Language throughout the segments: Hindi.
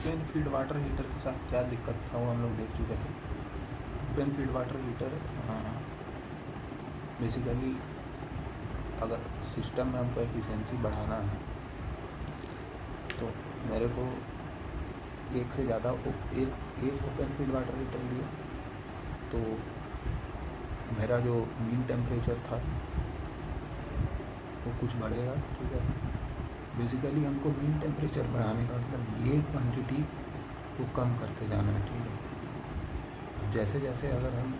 ओपन फीड वाटर हीटर के साथ क्या दिक्कत था वो हम लोग देख चुके थे। Open feed water heater basically अगर सिस्टम में हमको एफिशिएंसी बढ़ाना है तो मेरे को एक से ज़्यादा एक ओपन फीड वाटर हीटर लिया तो मेरा जो मीन टेम्परेचर था वो कुछ बढ़ेगा, ठीक है। बेसिकली हमको मीन टेम्परेचर बढ़ाने का मतलब ये क्वांटिटी को कम करते जाना है, ठीक है। अब जैसे जैसे अगर हम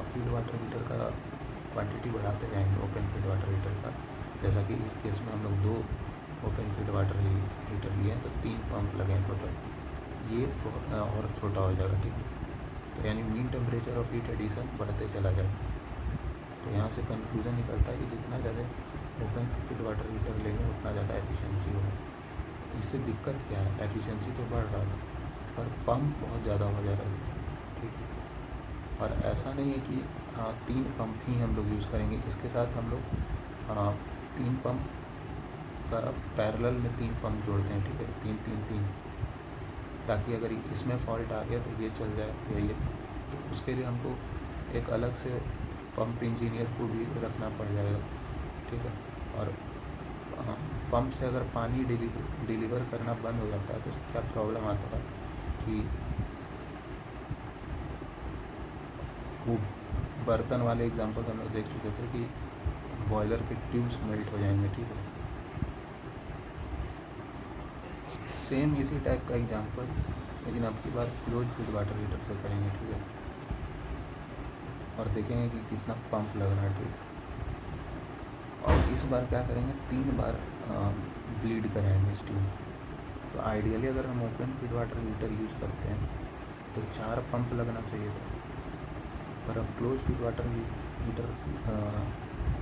फीड वाटर हीटर का क्वांटिटी बढ़ाते जाएंगे ओपन फीड वाटर हीटर का, जैसा कि इस केस में हम लोग 2 ओपन फीड वाटर हीटर लिए हैं तो 3 पंप लगे हैं टोटल, ये बहुत और छोटा हो जाएगा, ठीक है। तो यानी mean temperature of heat addition बढ़ते चला जाएगा। तो यहाँ से कंक्लूजन निकलता है कि जितना ज़्यादा ओपन फीड वाटर हीटर लेंगे उतना ज़्यादा एफिशिएंसी होगा। इससे दिक्कत क्या है, एफिशिएंसी तो बढ़ रहा था पर पंप बहुत ज़्यादा हो जा रहा था, ठीक है। और ऐसा नहीं है कि 3 पंप ही हम लोग यूज़ करेंगे, इसके साथ हम लोग 3 पंप का पैरेलल में 3 पंप जोड़ते हैं, ठीक है, 3-3-3, ताकि अगर इसमें फॉल्ट आ गया तो ये चल जाए या ये, तो उसके लिए हमको एक अलग से पंप इंजीनियर को भी रखना पड़ जाएगा, ठीक है। और पंप से अगर पानी डिलीवर करना बंद हो जाता है तो क्या प्रॉब्लम आता है कि वो बर्तन वाले एग्जांपल हम लोग देख चुके थे कि बॉयलर के ट्यूब्स मेल्ट हो जाएंगे, ठीक है। सेम इसी टाइप का एग्जांपल लेकिन अब की बात क्लोज फीड वाटर हीटर से करेंगे, ठीक है, और देखेंगे कि कितना पंप लग रहा है, ठीक। और इस बार क्या करेंगे, 3 बार ब्लीड कराएंगे स्टीम। तो आइडियली अगर हम open feed water heater use करते हैं तो 4 पंप लगना चाहिए था, पर अब क्लोज फीड वाटर हीटर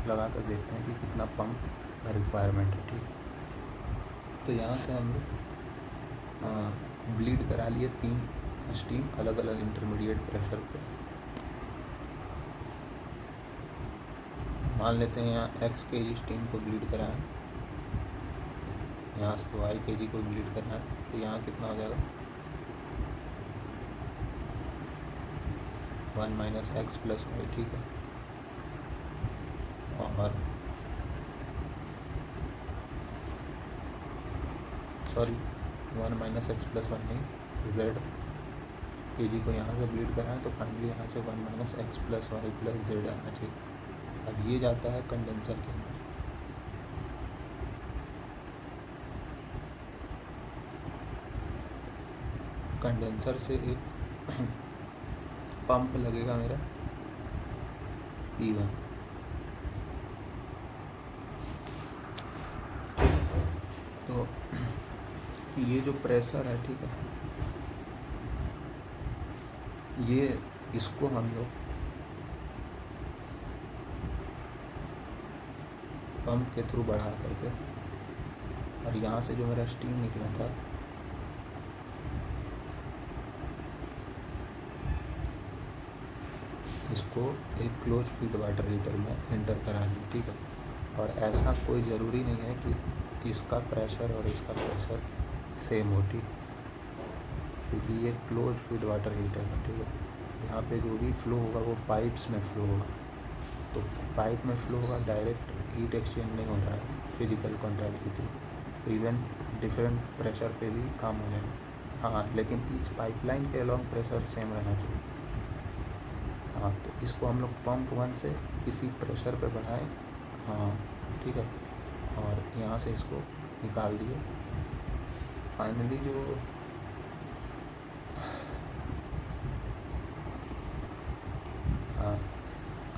लगा कर देखते हैं कि कितना पंप का रिक्वायरमेंट है, ठीक। तो यहाँ से हम लोग ब्लीड करा लिए 3 स्टीम अलग अलग इंटरमीडिएट प्रेशर पे। मान लेते हैं यहाँ x kg स्टीम को ब्लीड कराएं, यहाँ से y kg को ब्लीड कराएं, तो यहाँ कितना हो जाएगा 1 - x + y, ठीक है। और सॉरी 1 - x + y नहीं, z kg को यहाँ से ब्लीड कराएं तो फाइनली यहाँ से 1 - x + y + z आना चाहिए। अब ये जाता है कंडेंसर के अंदर, कंडेंसर से एक पंप लगेगा मेरा P1, ठीक है। तो ये जो प्रेशर है, ठीक है, ये इसको हम लोग पंप के थ्रू बढ़ा करके, और यहाँ से जो मेरा स्टीम निकला था इसको एक क्लोज फीड वाटर हीटर में एंटर करा ली, ठीक है। और ऐसा कोई ज़रूरी नहीं है कि इसका प्रेशर और इसका प्रेशर सेम हो, ठीक, क्योंकि ये क्लोज फीड वाटर हीटर है, ठीक है। यहाँ पे जो भी फ्लो होगा वो पाइप्स में फ्लो होगा, तो पाइप में फ्लो होगा, डायरेक्ट हीट एक्सचेंज नहीं हो रहा है फिजिकल कॉन्टैक्ट के थ्रू, तो इवन डिफरेंट प्रेशर पे भी काम हो जाएगा। हाँ, लेकिन इस पाइपलाइन के अलॉन्ग प्रेशर सेम रहना चाहिए। हाँ, तो इसको हम लोग पंप 1 से किसी प्रेशर पे बढ़ाएं, हाँ, ठीक है, और यहाँ से इसको निकाल दिए। फाइनली जो हाँ,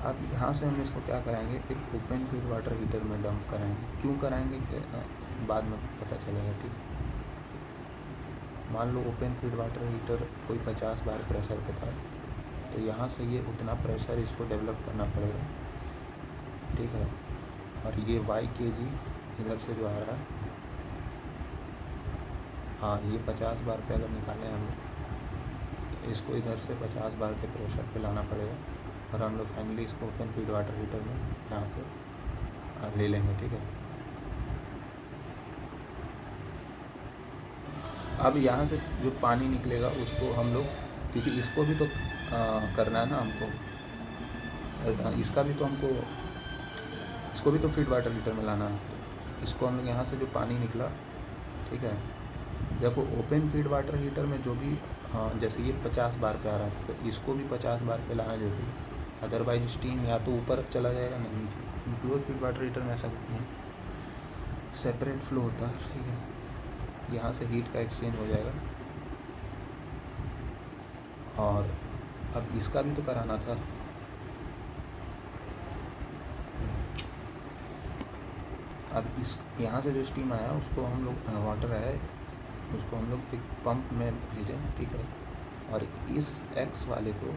अब यहाँ से हम इसको क्या कराएंगे, एक ओपन फीड वाटर हीटर में डंप कराएंगे। क्यों कराएंगे बाद में पता चलेगा, ठीक। मान लो ओपन फीड वाटर हीटर कोई 50 बार प्रेशर पे था, तो यहाँ से ये उतना प्रेशर इसको डेवलप करना पड़ेगा, ठीक है। और ये y kg इधर से जो आ रहा है, हाँ, ये 50 बार पे अगर निकालें हम लोग तो इसको इधर से 50 बार के प्रेशर पे लाना पड़ेगा, और हम लोग फाइनली इसको ओपन फीड वाटर हीटर में यहाँ से ले लेंगे, ठीक है। अब यहाँ से जो पानी निकलेगा उसको हम लोग, क्योंकि इसको भी तो करना है ना हमको, इसका भी तो हमको, इसको भी तो फीड वाटर हीटर में लाना है। तो इसको हम लोग यहाँ से जो पानी निकला, ठीक है, देखो ओपन फीड वाटर हीटर में जो भी जैसे ये 50 बार पे आ रहा था, तो इसको भी 50 बार पे लाना जरूरी है, अदरवाइज स्टीम या तो ऊपर चला जाएगा ना नीचे। क्लोज फीड वाटर हीटर में ऐसा कुछ नहीं, सेपरेट फ्लो होता है, ठीक है। यहाँ से हीट का एक्सचेंज हो जाएगा। और अब इसका भी तो कराना था, अब इस यहाँ से जो स्टीम आया उसको हम लोग, वाटर आया उसको हम लोग एक पंप में भेजें, ठीक है, और इस एक्स वाले को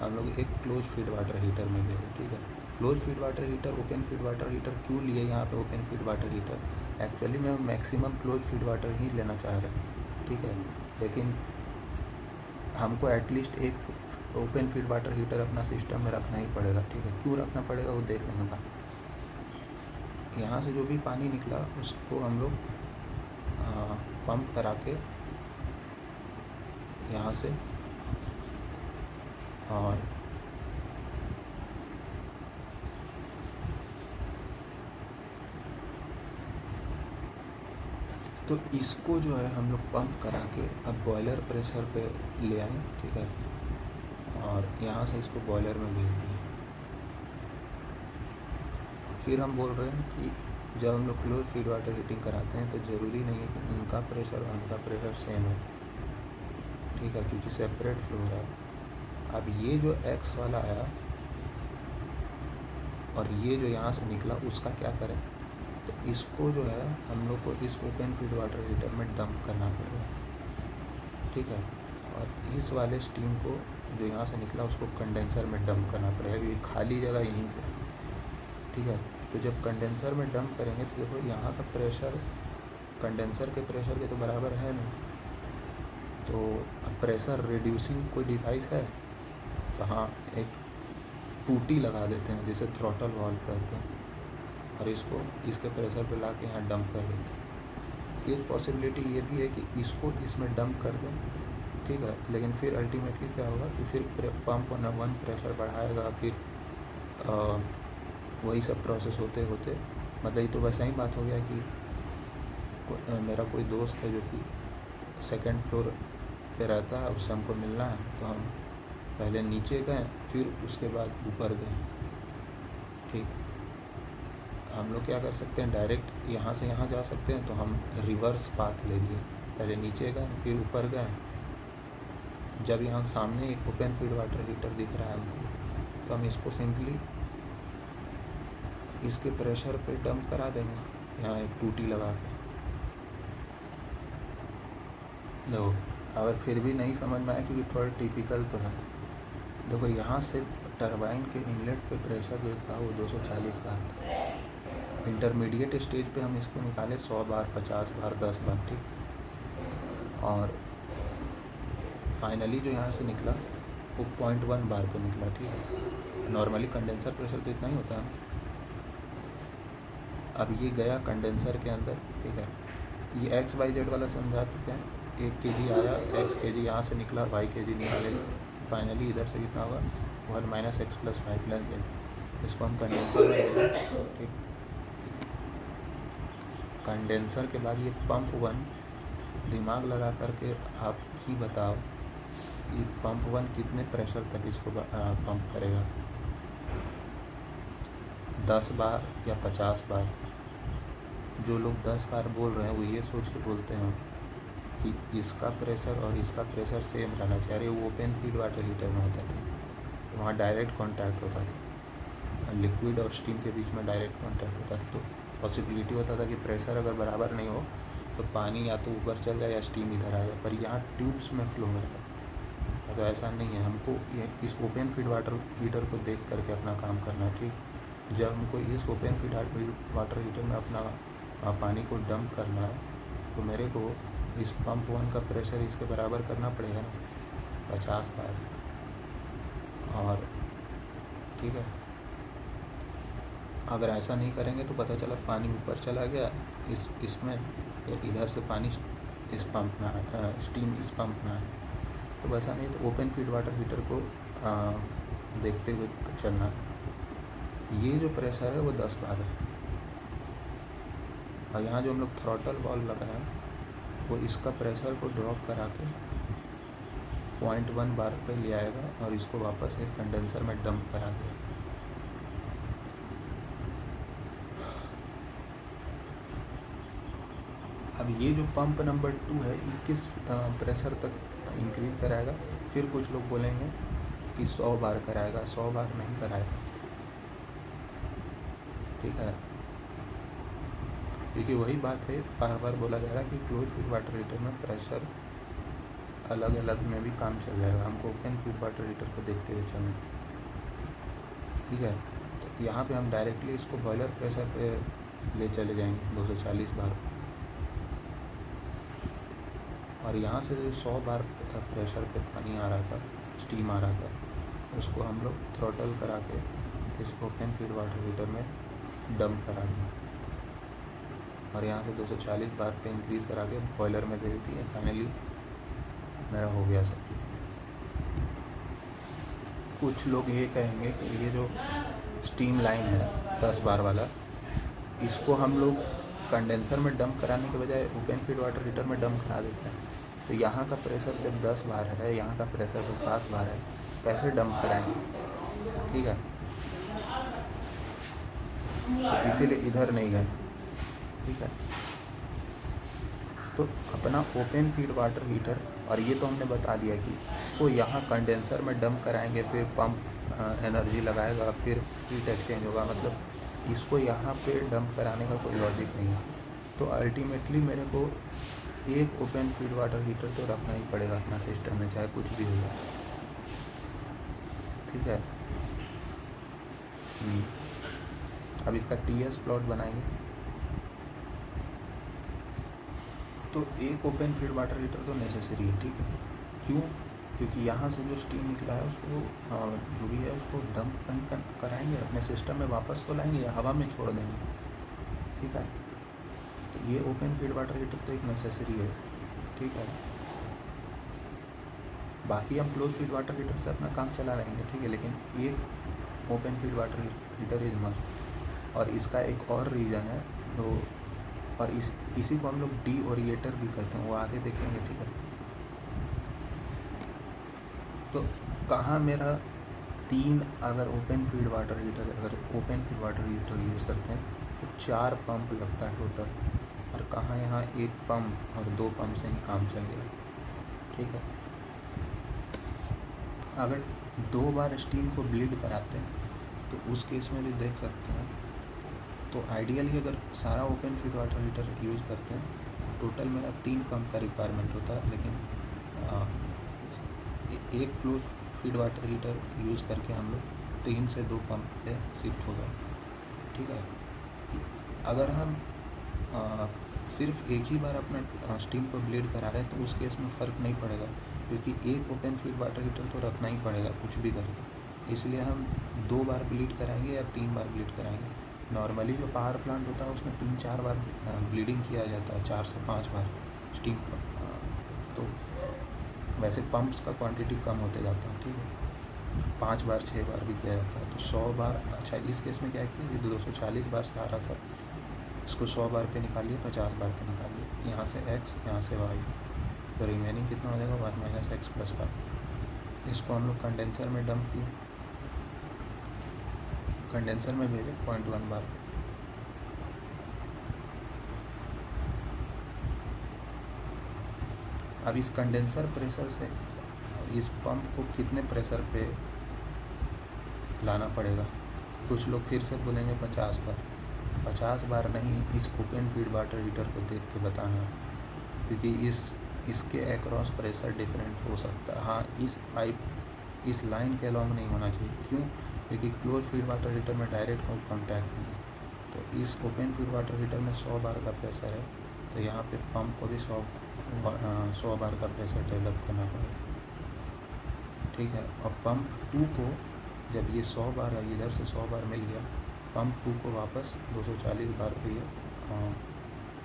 हम लोग एक क्लोज फीड वाटर हीटर में भेजें, ठीक है। Close feed water heater, open feed water heater क्यों लिए यहाँ पे open feed water heater? Actually मैं मैक्सिमम क्लोज फीड वाटर ही लेना चाह रहा हूँ, ठीक है, लेकिन हमको एटलीस्ट एक ओपन फीड वाटर हीटर अपना सिस्टम में रखना ही पड़ेगा, ठीक है। क्यों रखना पड़ेगा वो देख लेंगे बाद। यहाँ से जो भी पानी निकला उसको हम लोग पंप करा के यहाँ से, और तो इसको जो है हम लोग पंप करा के अब बॉयलर प्रेशर पे ले आए, ठीक है, और यहाँ से इसको बॉयलर में भेज दिए। फिर हम बोल रहे हैं कि जब हम लोग क्लोज फीड वाटर हीटिंग कराते हैं तो ज़रूरी नहीं है कि इनका प्रेशर और इनका प्रेशर सेम है, ठीक है, क्योंकि सेपरेट फ्लो हो रहा है। अब ये जो एक्स वाला आया और ये जो यहाँ से निकला उसका क्या करें? तो इसको जो है हम लोग को इस ओपन फीड वाटर हीटर में डंप करना पड़ेगा, ठीक है, और इस वाले स्टीम को जो यहाँ से निकला उसको कंडेंसर में डंप करना पड़ेगा, क्योंकि खाली जगह यहीं पे, ठीक है। तो जब कंडेंसर में डंप करेंगे तो देखो यहाँ का प्रेशर कंडेंसर के प्रेशर के तो बराबर है नहीं, तो अब प्रेशर रिड्यूसिंग कोई डिवाइस है तो हाँ एक टूटी लगा देते हैं जिसे थ्रॉटल वाल्व कहते हैं, और इसको इसके प्रेशर पे ला के यहाँ डंप कर देते हैं। एक पॉसिबिलिटी ये भी है कि इसको इसमें डंप कर दें, ठीक है, लेकिन फिर अल्टीमेटली क्या होगा कि फिर पंप वन प्रेशर बढ़ाएगा, फिर वही सब प्रोसेस होते होते, मतलब ये तो वैसा ही बात हो गया कि मेरा कोई दोस्त है जो कि सेकंड फ्लोर पे रहता है, उससे हमको मिलना है, तो हम पहले नीचे गए फिर उसके बाद ऊपर गए, ठीक। हम लोग क्या कर सकते हैं, डायरेक्ट यहाँ से यहाँ जा सकते हैं, तो हम रिवर्स पाथ ले लिए, पहले नीचे गए फिर ऊपर गए। जब यहाँ सामने एक ओपन फीड वाटर हीटर दिख रहा है हमको, तो हम इसको सिंपली इसके प्रेशर पे डंप करा देंगे, यहाँ एक टूटी लगा के। देखो अगर फिर भी नहीं समझ में आया, क्योंकि थोड़ा टिपिकल तो है, देखो यहाँ से टरबाइन के इनलेट पे प्रेशर जो था वो 240 बार था। इंटरमीडिएट स्टेज पे हम इसको निकाले 100 बार, 50 बार, 10 बार, ठीक। और फाइनली जो यहाँ से निकला वो 0.1 बार पे निकला, ठीक है। नॉर्मली कंडेंसर प्रेशर तो इतना ही होता है। अब ये गया कंडेंसर के अंदर, ठीक है, ये XYZ वाला समझा चुके हैं, 1 kg आया, x kg यहाँ से निकला, y kg निकाले, फाइनली इधर से कितना होगा 1 - x + y + z। इसको हम कंडेंसर में, ठीक। कंडेंसर के बाद ये पंप 1, दिमाग लगा करके आप ही बताओ ये पंप 1 कितने प्रेशर तक इसको पंप करेगा, 10 बार या 50 बार? जो लोग 10 बार बोल रहे हैं वो ये सोच के बोलते हैं कि इसका प्रेशर और इसका प्रेशर सेम रहना चाहिए। अरे वो ओपन फीड वाटर हीटर में होता था, वहाँ डायरेक्ट कांटेक्ट होता था, लिक्विड और स्टीम के बीच में डायरेक्ट कांटेक्ट होता था, तो पॉसिबिलिटी होता था कि प्रेशर अगर बराबर नहीं हो तो पानी या तो ऊपर चल जाए या स्टीम इधर आ जाए। पर यहाँ ट्यूब्स में फ्लो हो रहा है, तो ऐसा नहीं है। हमको ये इस ओपन फीड वाटर हीटर को देख करके अपना काम करना है, ठीक। जब हमको इस ओपन फीड वाटर हीटर में अपना पानी को डंप करना है, तो मेरे को इस पंप 1 का प्रेशर इसके बराबर करना पड़ेगा ना, 50 बार, और ठीक है। अगर ऐसा नहीं करेंगे तो पता चला पानी ऊपर चला गया, इसमें इधर से पानी इस पंप में स्टीम इस पंप में आए। तो वैसा नहीं, तो ओपन फीड वाटर हीटर को देखते हुए चलना है। ये जो प्रेशर है वो 10 बार है, और यहाँ जो हम लोग थ्रॉटल वाल्व लगाए वो इसका प्रेशर को ड्रॉप करा के 0.1 बार पे ले आएगा और इसको वापस इस कंडेंसर में डंप करा देगा। अब ये जो पंप नंबर 2 है ये किस प्रेशर तक इंक्रीज़ कराएगा? फिर कुछ लोग बोलेंगे कि 100 बार कराएगा, 100 बार नहीं कराएगा, ठीक है। क्योंकि वही बात है, बार बार बोला जा रहा है कि क्लोज फीड वाटर हीटर में प्रेशर अलग अलग में भी काम चल जाएगा, हमको ओपन फीड वाटर हीटर को देखते हुए चलना, ठीक है। तो यहाँ पे हम डायरेक्टली इसको बॉयलर प्रेशर पे ले चले जाएंगे 240 बार, और यहाँ से जो 100 बार प्रेशर पे पानी आ रहा था, स्टीम आ रहा था, उसको हम लोग थ्रॉटल करा के इस ओपन फीड वाटर हीटर में डंप करा दें, और यहाँ से 240 बार पे इंक्रीज़ करा के बॉयलर में दे देती है। फाइनली मेरा हो गया सब चीज़। कुछ लोग ये कहेंगे कि ये जो स्टीम लाइन है 10 बार वाला, इसको हम लोग कंडेंसर में डंप कराने के बजाय ओपन फीड वाटर हीटर में डंप करा देते हैं। तो यहाँ का प्रेशर जब 10 बार है, यहाँ का प्रेशर 50 बार है, कैसे डंप कराएंगे, ठीक है। तो इसीलिए इधर नहीं गए, ठीक है। तो अपना ओपन फीड वाटर हीटर, और ये तो हमने बता दिया कि इसको यहाँ कंडेंसर में डंप कराएंगे, फिर पंप एनर्जी लगाएगा, फिर हीट एक्सचेंज होगा, मतलब इसको यहाँ पे डंप कराने का कोई लॉजिक नहीं है। तो अल्टीमेटली मेरे को एक ओपन फीड वाटर हीटर तो रखना ही पड़ेगा अपना सिस्टम में, चाहे कुछ भी हो जाए, ठीक है। अब इसका TS प्लॉट बनाएंगे। तो एक ओपन फीड वाटर हीटर तो नेसेसरी है, ठीक है। क्यों? क्योंकि यहाँ से जो स्टीम निकला है उसको जो भी है उसको डंप कहीं कराएंगे, अपने सिस्टम में वापस तो लाएंगे या हवा में छोड़ देंगे, ठीक है। तो ये ओपन फीड वाटर हीटर तो एक नेसेसरी है, ठीक है। बाकी हम क्लोज फीड वाटर हीटर से अपना काम चला लेंगे, ठीक है, लेकिन एक open feed water heater is must. और इसका एक और रीज़न है, तो और इसी को हम लोग डीओरिएटर भी कहते हैं, वो आगे देखेंगे, ठीक है। तो कहाँ मेरा 3 अगर open feed water heater use करते हैं तो 4 पंप लगता है टोटल, और कहाँ यहाँ 1 पंप और 2 पंप से ही काम चल गया, ठीक है। अगर 2 बार स्टीम को ब्लीड कराते हैं तो उस केस में भी देख सकते हैं। तो आइडियली अगर सारा open feed water heater use करते हैं, टोटल मेरा 3 पंप का रिक्वायरमेंट होता है, लेकिन एक close feed water heater use करके हम लोग 3 से 2 पंप पे शिफ्ट हो गए, ठीक है। अगर हम सिर्फ एक ही बार अपना स्टीम को ब्लीड करा रहे हैं तो उस केस में फ़र्क नहीं पड़ेगा, क्योंकि एक ओपन फीड वाटर हीटर तो रखना ही पड़ेगा कुछ भी करके। इसलिए हम 2 बार ब्लीड कराएंगे या 3 बार ब्लीड कराएंगे। नॉर्मली जो पावर प्लांट होता है उसमें 3-4 बार ब्लीडिंग किया जाता है, 4 से 5 बार स्टीम। तो वैसे पंप्स का क्वांटिटी कम होते जाता है, ठीक है। 5 बार 6 बार भी किया जाता है, तो 100 बार। अच्छा, इस केस में क्या किया, ये 240 बार से आ रहा था, इसको 100 बार पे निकालिए, 50 बार पे निकालिए, यहाँ से x, यहाँ से y, तो रिमेनिंग कितना हो जाएगा 1 - x + 1। इसको हम लोग कंडेंसर में डंप किए, कंडेंसर में भेजे 0.1 बार। अब इस कंडेंसर प्रेशर से इस पंप को कितने प्रेशर पे लाना पड़ेगा? कुछ लोग फिर से बोलेंगे 50 बार। 50 बार नहीं, इस ओपन फीड वाटर हीटर को देख के बताना, क्योंकि इसके अक्रॉस प्रेशर डिफरेंट हो सकता है। हाँ, इस पाइप, इस लाइन के अलॉन्ग नहीं होना चाहिए। क्यों? क्योंकि क्लोज फीड वाटर हीटर में डायरेक्ट कोई कॉन्टैक्ट नहीं है। तो इस ओपन फीड वाटर हीटर में 100 बार का प्रेशर है, तो यहाँ पे पंप को भी 100 बार का प्रेशर डेवलप करना पड़ेगा, ठीक है। और पंप 2 को जब ये 100 बार है, इधर से 100 बार मिल गया, पंप 2 को वापस 240 बार पे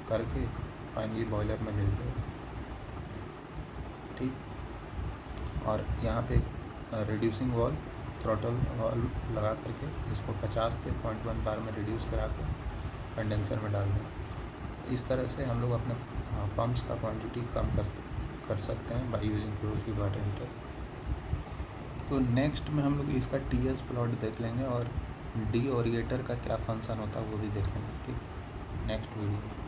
करके फाइनली बॉयलर में भेज दो। ठीक। और यहाँ पे रिड्यूसिंग वॉल, थ्रॉटल वॉल लगा करके इसको 50 से 0.1 बार में रिड्यूस करा कर कंडेंसर में डाल दें। इस तरह से हम लोग अपने पम्प्स का क्वांटिटी कम कर सकते हैं by using close feed water heater. तो नेक्स्ट में हम लोग इसका TS प्लॉट देख लेंगे और डी ओरिएटर का क्या फंक्शन होता है वो भी देख लेंगे, ठीक, नेक्स्ट वीडियो में।